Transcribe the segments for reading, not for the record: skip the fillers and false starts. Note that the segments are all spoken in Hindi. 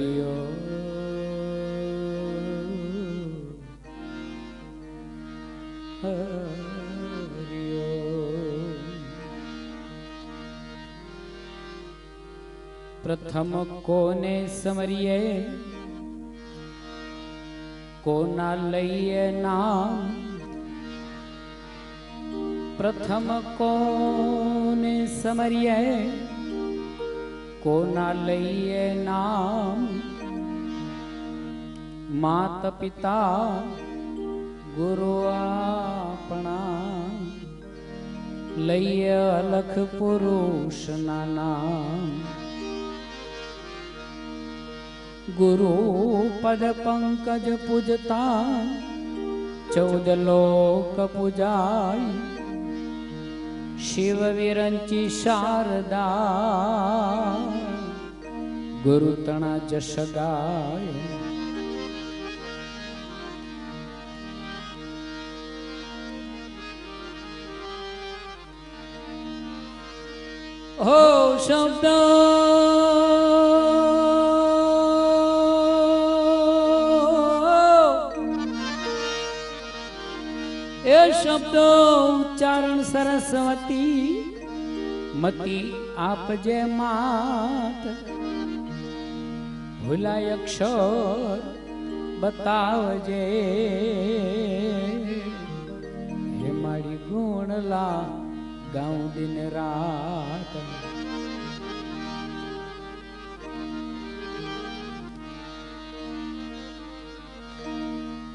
हरिओ हरिओ। प्रथम कोने समरिए कोना लइए नाम। प्रथम कोने समरिए कोना लइए नाम। मात पिता गुरु आपना लइए अलख पुरुष ना नाम। गुरु पद पंकज पूजता 14 लोक पूजाय। शिव विरंची शारदा गुरु तना जश गाय। हो शब्द ए शब्द उच्चारण सरस्वती मती आपजे मात। भूलाय अक्षर बतावजे हे मारी गुणला गाऊं दिन रात।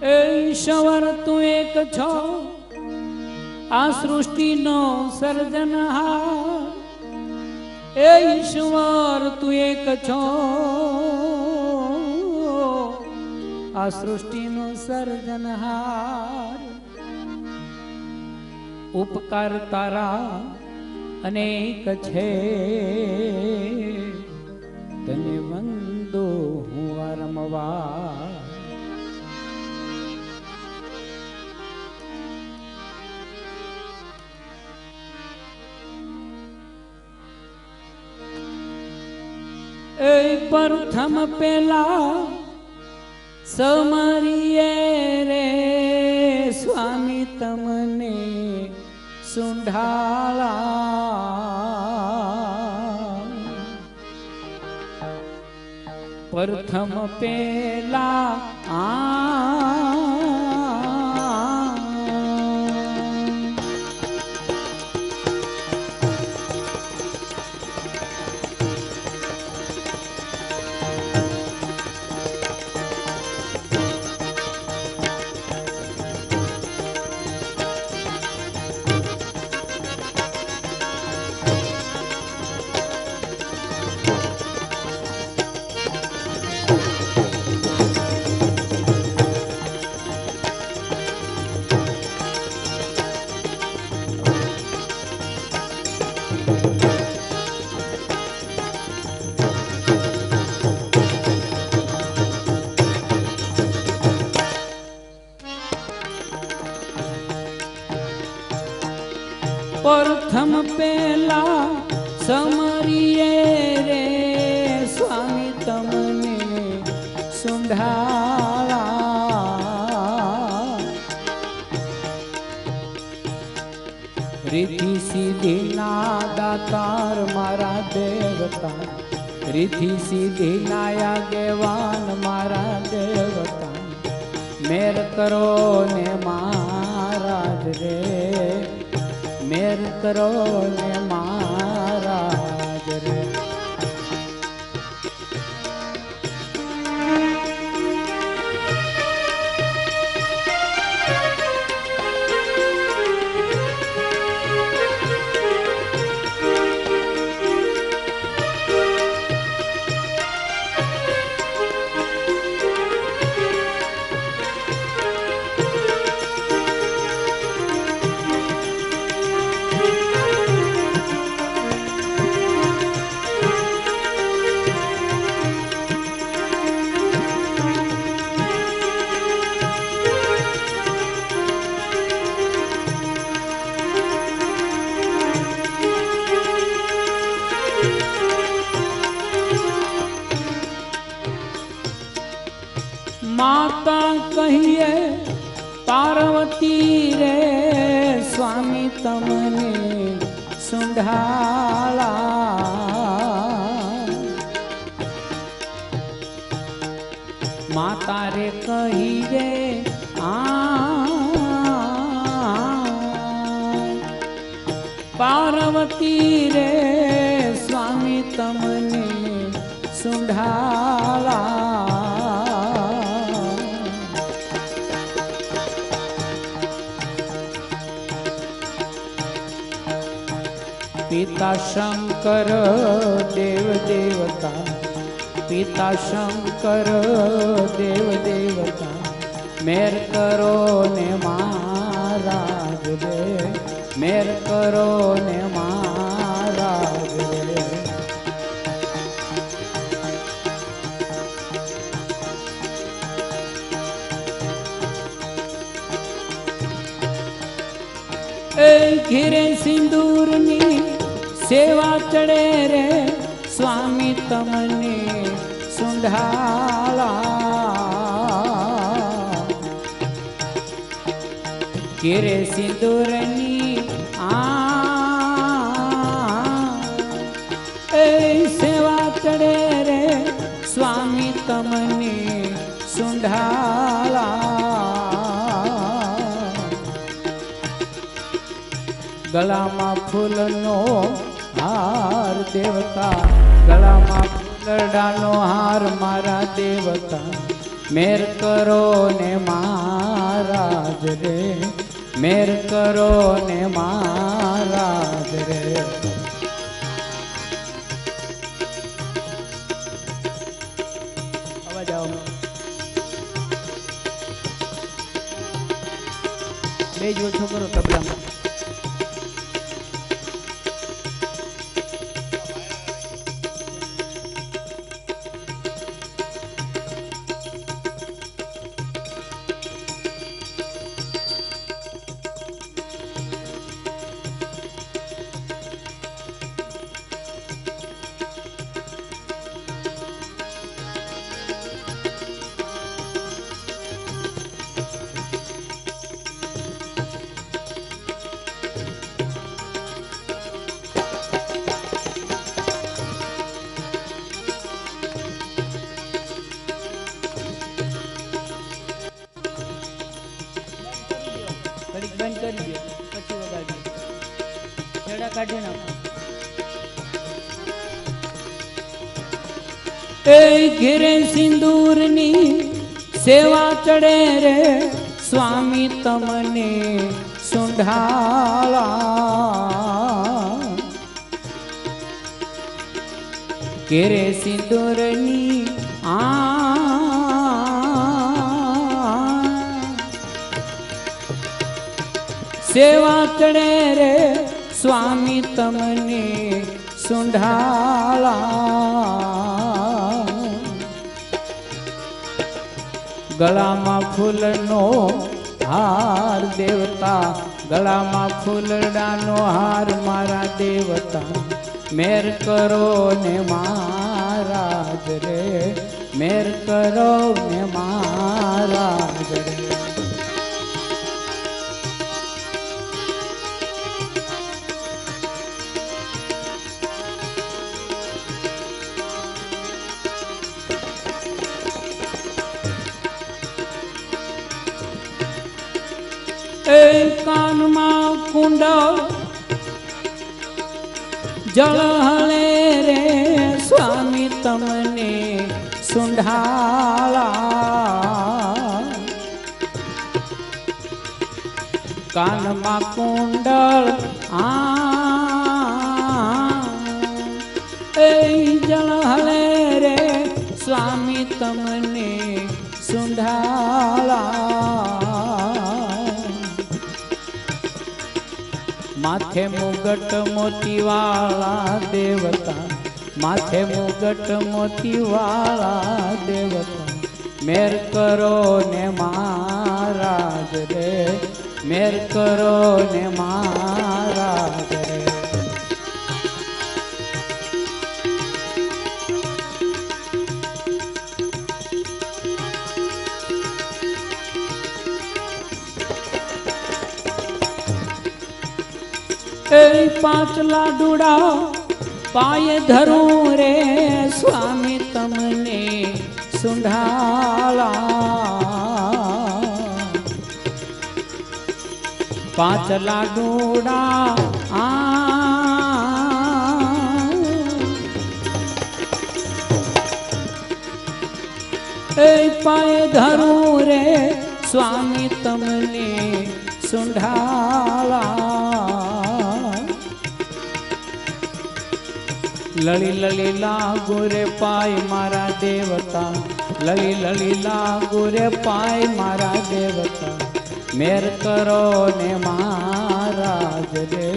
ए ईश्वर तू एक छो आ सृष्टि नो सर्जनहार। ए ईश्वर तू एक छो आ सृष्टि नो सर्जनहार। उपकार तारा अनेक छे तने वंदो हूँ वारंवार। प्रथम पेला समरिए रे स्वामी तमने सुंढाला। प्रथम पेला प्रथम पेला समरिए रे स्वामी तमने सुंढाला। रिद्धि सिद्धि ना दातार मारा देवता। रिद्धि सिद्धि नाया देवान मारा देवता। मेर करो ने महाराज रे मेर करो ने महाराज रे। माता कहिए पार्वती रे स्वामी तमने सुंढाला माता रे कहिए पार्वती रे स्वामी तमने सुंढाला पिता शंकर देव देवता पिता शंकर देव देवता मेर करो ने महाराज रे मेर करो ने महाराज रे घिरे सिंदूरनी सेवा चढ़े रे स्वामी तमने सुंढाला घिरे सिंदूरनी सेवा चढ़े रे स्वामी तमने सुंढाला गलामा फूलनो हार देवता गलामा फूलडानो हार मारा देवता मेर करो ने महाराज रे मेर करो ने महाराज रे आवाज आओ ले जो छोकरो तबला में बंद कर दियो पछी वगाड़ी छेड़ा काढी नाखो घिरे सिंदूरनी सेवा चढ़े रे स्वामी तमने सुंढाला घिरे सिंदूरनी सेवा चढ़े रे स्वामी तमने सुंढाला गलामा फूलनो हार देवता गलामा फूलडानो हार मारा देवता मेर करो ने महाराज रे मेर करो ने महाराज रे कान में कुंडल जल हले रे स्वामी तमने सुंढाला कान में कुंडल जल हले रे स्वामी तमने सुंढाला माथे मुगट मोती वाला देवता माथे मुगट मोती वाला देवता मेर करो ने महाराज रे मेर करो ने महाराज रे એ પાંચ લાડુડા પાય ધરું રે સ્વામી તમને સુંઢાળા પાંચ લાડુડા એ પાય ધરું રે સ્વામી તમને સુંઢાળા લળી લળી લાગુ રે પાય મારા દેવતા લળી લળી લાગુ રે પાય મારા દેવતા મેર કરો ને મહારાજ રે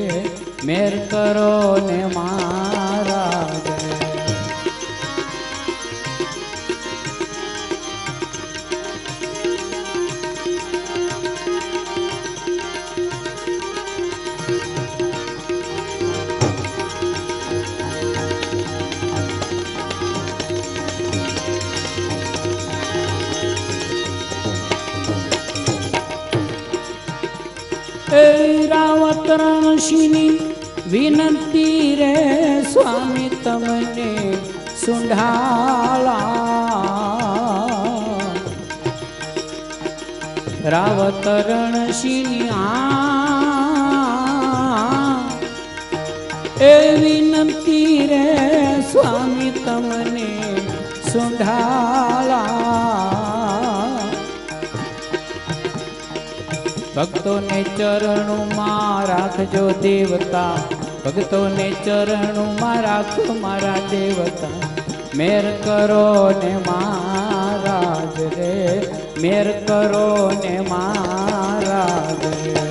મેર કરો ને મહારાજ રે રાવત રણશીની વિનંતી રે સ્વામી તમને સુંઢાળા રાવત રણશીની એ વિનંતી રે સ્વામી તમને સુંઢાળા ભક્તોને ચરણોમાં રાખજો દેવતા ભક્તોને ચરણોમાં રાખો મારા દેવતા મેર કરો ને મહારાજ રે મેર કરો ને મહારાજ રે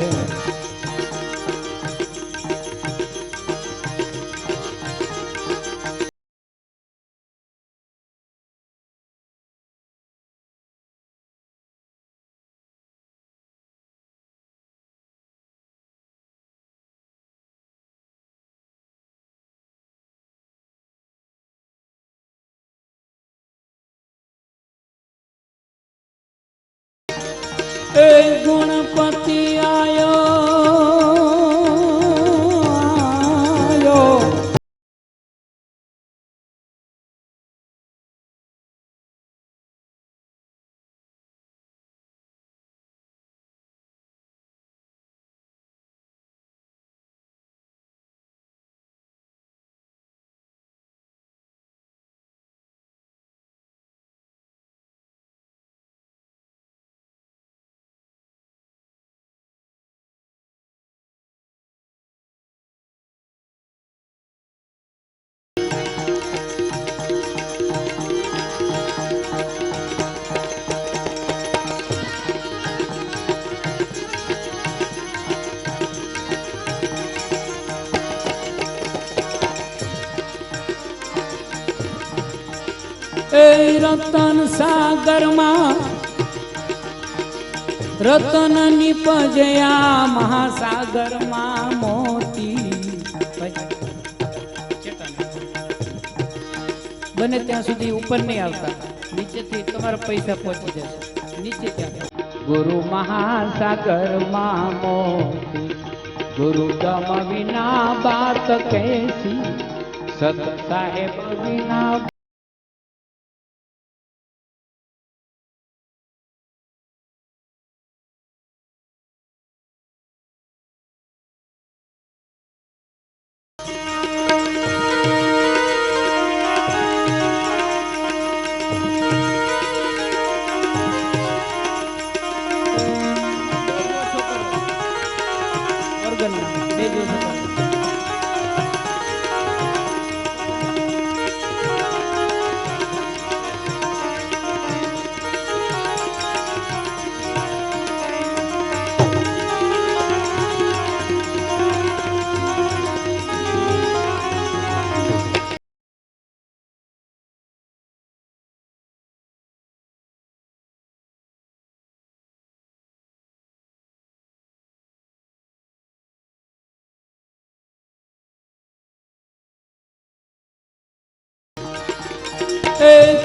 એ ગુણપતિ આયો એ રતન સાગરમાં રતન નિપજયા મહાસાગરમાં મોતી બને ત્યાં સુધી ઉપર નહીં આવતા નીચેથી તમારા પૈસા પહોંચી જશે નીચે ત્યાં ગુરુ મહાસાગરમાં મોતી ગુરુ ગમ વિના બાત કૈસી સત સાહેબ વિના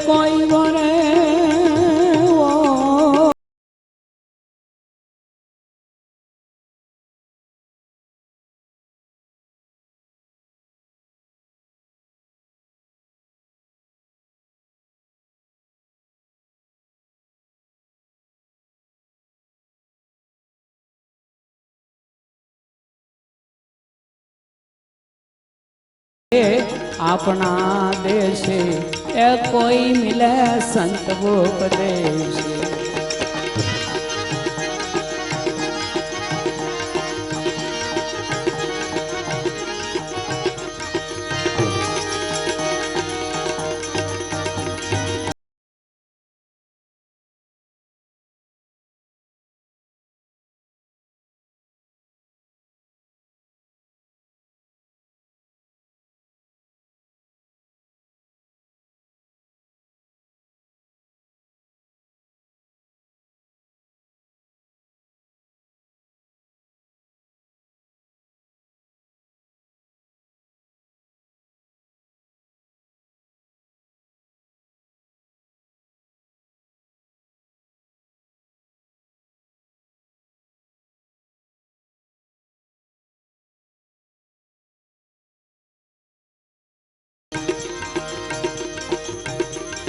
કોઈ વરે अपना देशे ए कोई मिले संत उपदेश।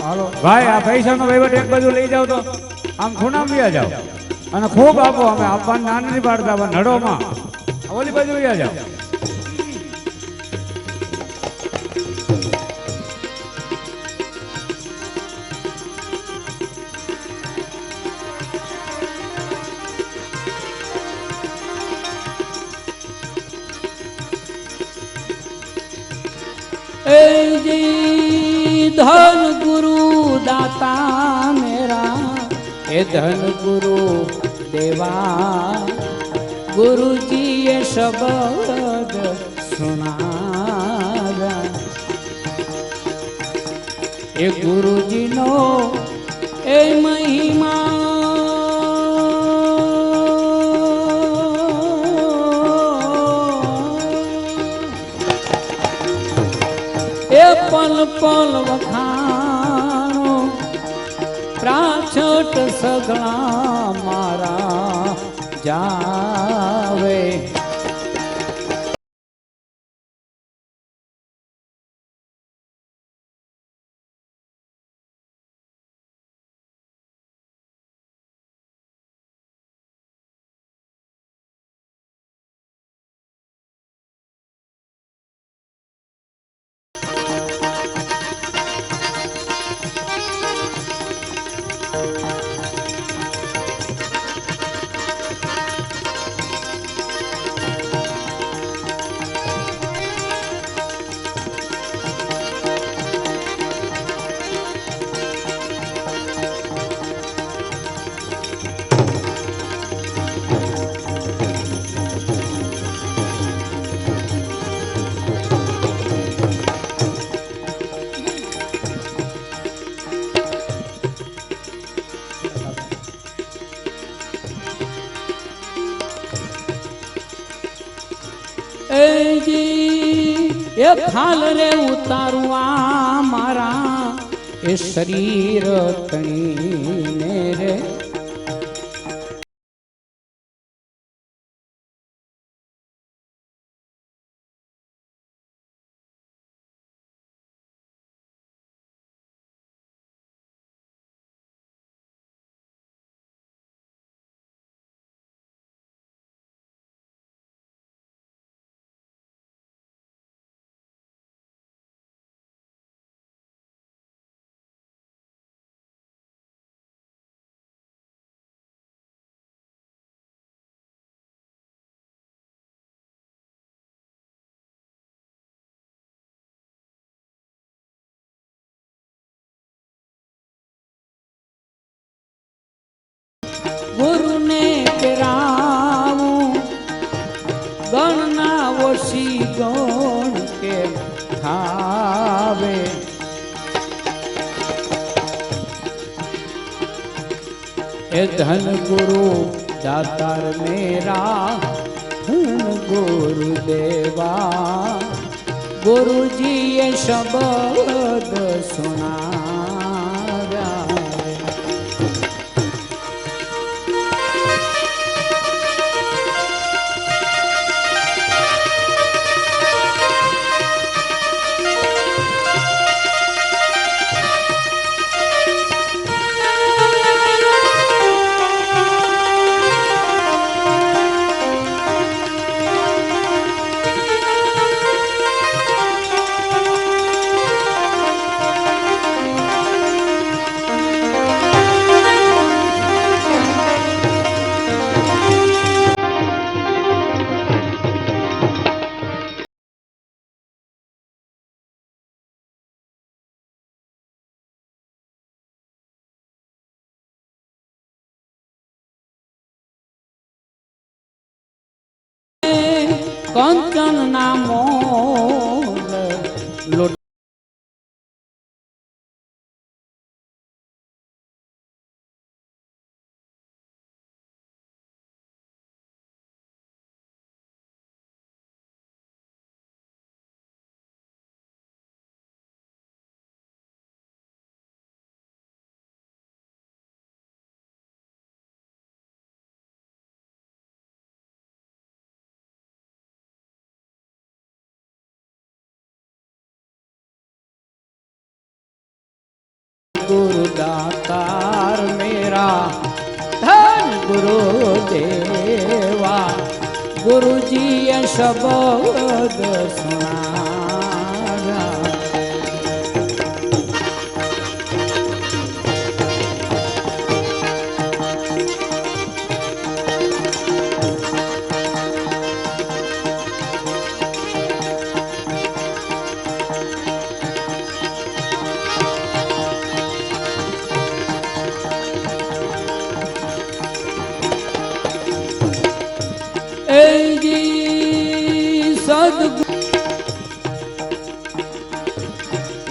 હાલો ભાઈ, આ પૈસાનો વહીવટ એક બાજુ લઈ જાવ તો આમ ખૂણામાં વ્યા જાવ અને ખૂબ આપો. અમે આપવાની ના નથી પાડતા, નડોમાં ઓલી બાજુ વ્યા જાવ. धन गुरु दाता मेरा, ए धन गुरु देवा, गुरु जी ये शब्द सुनाया। ए गुरु जी नो ए महिमा, पल पल वखाणो प्राचट सगळा मारा जावे। ये खाल रे उतारुआ मारा ए शरीर तणी रे। गुरु ने पिरावू गणना वशी गण के खावे। ए धन गुरु दातार मेरा, धन गुरु देवा, गुरु जी ये शब्द सुना। કંચન ના મોલ લોટ गुरुदातार मेरा धन गुरुदेवा गुरु जी शब्द सुनारा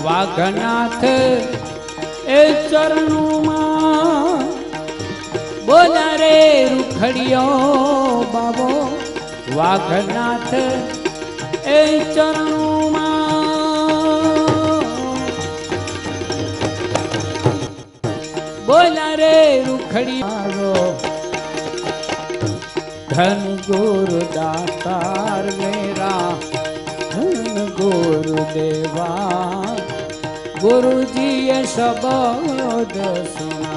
वाघनाथ ए चरणों मां बोला रे रुखड़ियो बाबो वाघनाथ ए चरणों मां बोला रे रुखड़ियो धन गुरु दातार मेरा धन गुरुदेवा गुरु जी शब्द सुना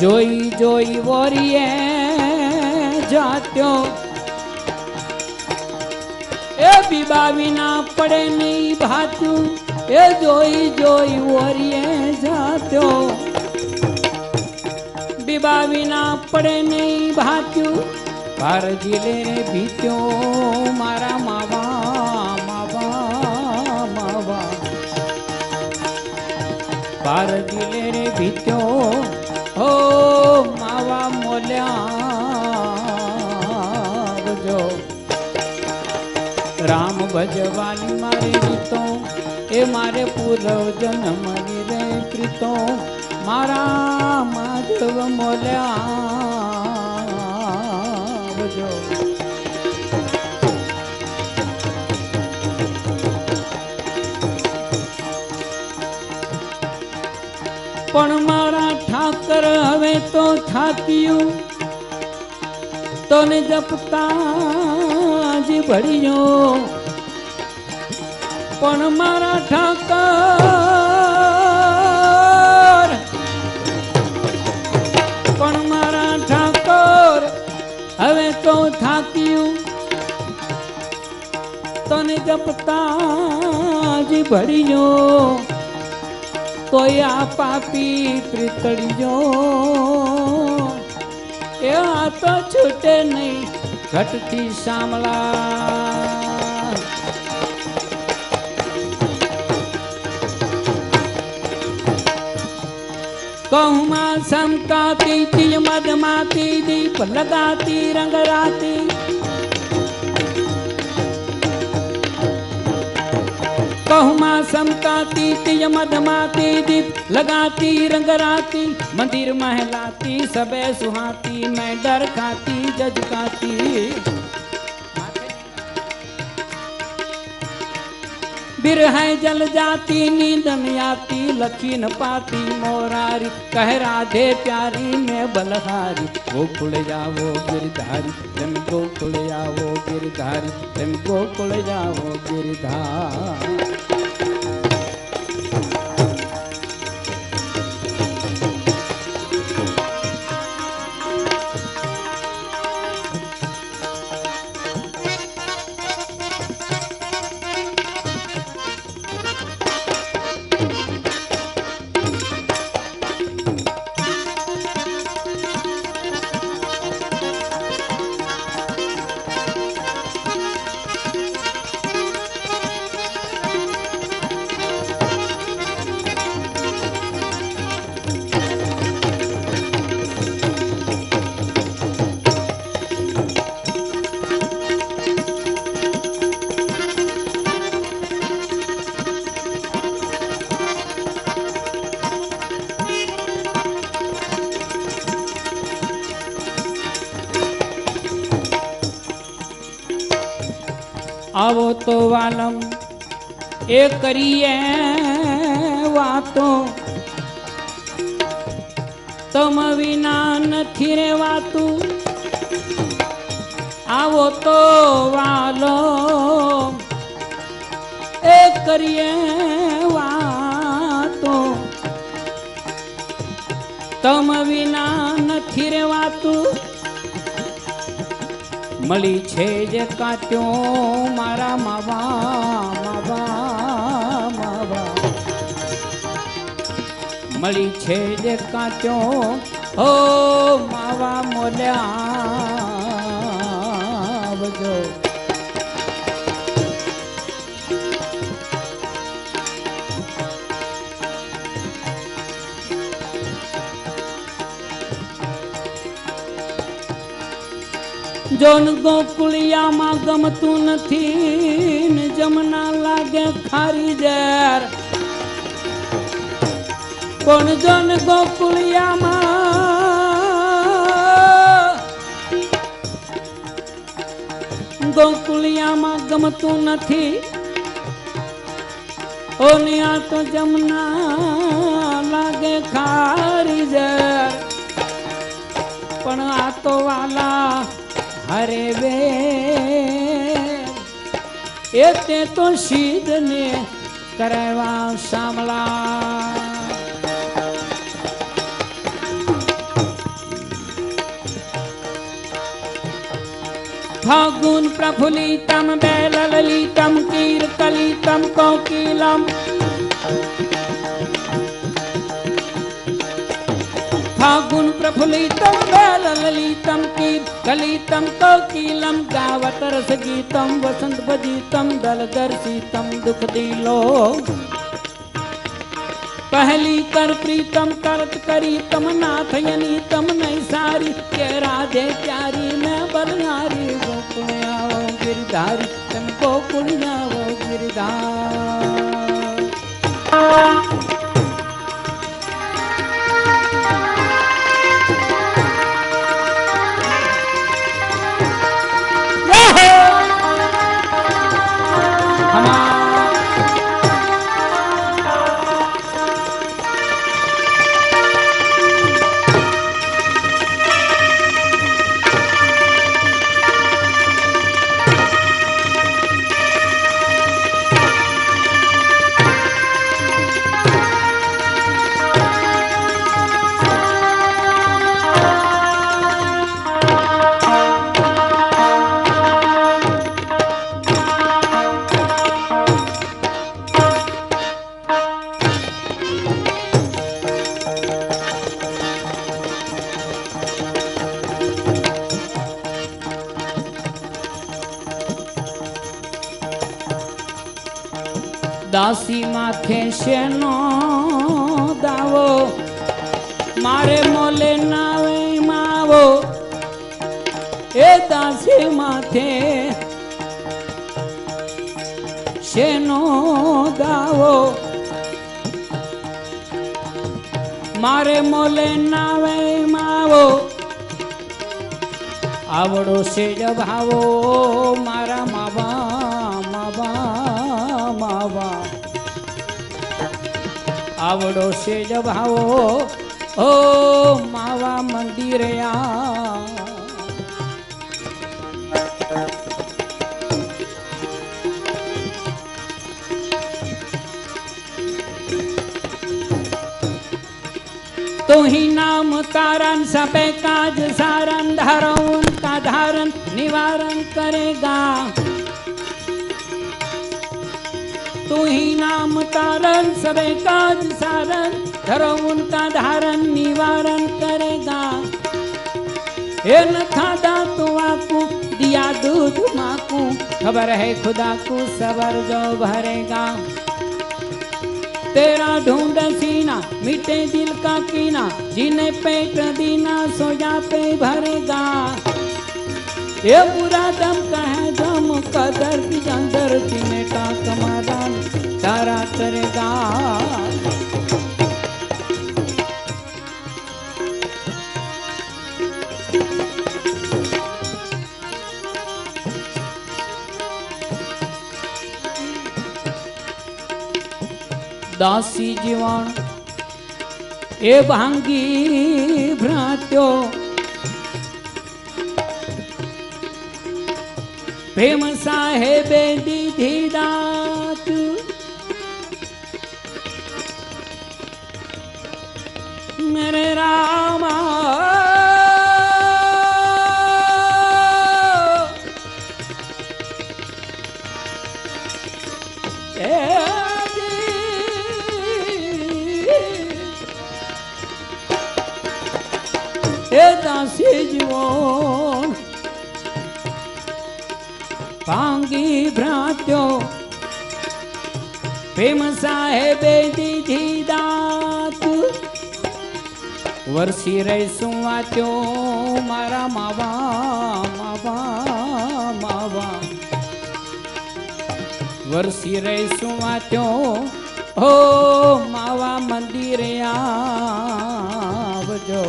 जोई जोई वोरिए जात्यो ए बीबा विना पड़े नहीं भात्यूं ए जोई जोई वोरिए जात्यो बीबा विना पड़े नहीं भात्यूं पार जिले रे भीत्यो मारा मावा मावा मावा पार जिले रे भीत्यो हो मावा मोल्या जो राम भजवानी मारी गीतों ए मारे पूर्व जन्म रे प्रीतो मारा माधव मोल्या जो पण मारा ठाकर हवे तो थाक्યું तो ने जपता जी भड़ियो पण मारा ठाकर पण मारा ठाकर हवे तो थाक्યું तो ने जपता जी भड़ियो तो या पापी प्रीतड़ियो ए आ तो छूटे नहीं घटती शामला कहूँ समकाती तिल मदमाती दीप लगाती रंग राती कहूँ समकाती तिल मदमाती दीप लगाती रंग राती मंदिर महलाती सबे सुहाती मैं डर खाती जज खाती बिरह जल जाती नींदन आती लखी न पाती मोरारी कह राधे प्यारी मैं बलहारी गोकुल जावो गिरधारी तुम गोकुल जावो गिरधारी तुम गोकुल जावो गिरधारी आवो तो वालम ए करिए वातो तम विना નથી રેવાતું आवो तो वालो ए करिए वातो तम विना નથી રેવાતું મળી છે જે કાટ્યો મારા માવા માવા માવા મળી છે જે કાટ્યો ઓ માવા મોલ્યા આવજો જોન ગોકુળિયામાં ગમતું નથી ને જમના લાગે ખારી ઝેર પણ જોન ગોકુળિયામાં ગમતું નથી ઓને આ તો જમના લાગે ખારી ઝેર પણ આ તો વાલા हरे वे एते तो शीद ने करवा शामला फागुन प्रफुल्लितम बेललितम कीर्तलितम कोकिलम फागुन प्रफुल्लितम बेललितम कीर्तलितम कोकिलम गावत रस गीतम वसंत भजितम दलदर्शितम दुख दिलो पहली कर प्रीतम करत करीतम नाथ यनीतम नैसारी के राधे प्यारी मैं बलनारी गोकुल आओ गिरधारी तुम गोकुल आओ गिरधार दासी माथे शेनो दावो मारे मोले नावे मावो ए दासी माथे शेनो दावो मारे मोले नावे मावो आवड़ो से जब भावो मारा मावा मावा मावा आवड़ो से जब भावो ओ मावा मंदिरया तो ही नाम तारन सबे काज सारन धरो उनका धारण निवारण करेगा तू ही नाम तारन सबे काज सारन धरो उनका धारण निवारण करेगा ए न खादा तो आपको दिया दूध माकू खबर है खुदा को सबर जो भरेगा तेरा ढूंढ सीना मिटे दिल का कीना जिन्हें पेट दीना सोया पे भरेगा ये बुरा दम का है दम कदर की अंदर जिन्हें का कमादान तारा करेगा દાસી જીવણ એ ભાંગી ભ્રાત્યો પ્રેમ સાહેબે દીધી દાત મેરે રામા એ દાસી જીવન ભાંગી ભ્રાત્યો પ્રેમ સાહેબે દીધી દાત વરસી રહીશું વાત્યો મારા માવા માવા માવા વરસી રહીશું વાત્યો હો માવા મંદિરે આવજો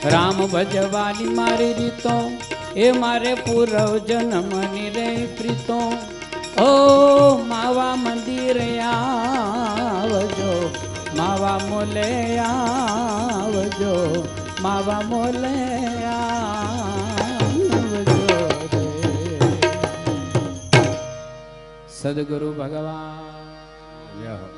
રામ ભજવાની મારી રીતો એ મારે પૂર્વ જન્મની રે પ્રીતો ઓ માવા મંદિરે આવજો માવા મોલે આવજો માવા મોલે આવજો સદગુરુ ભગવાન.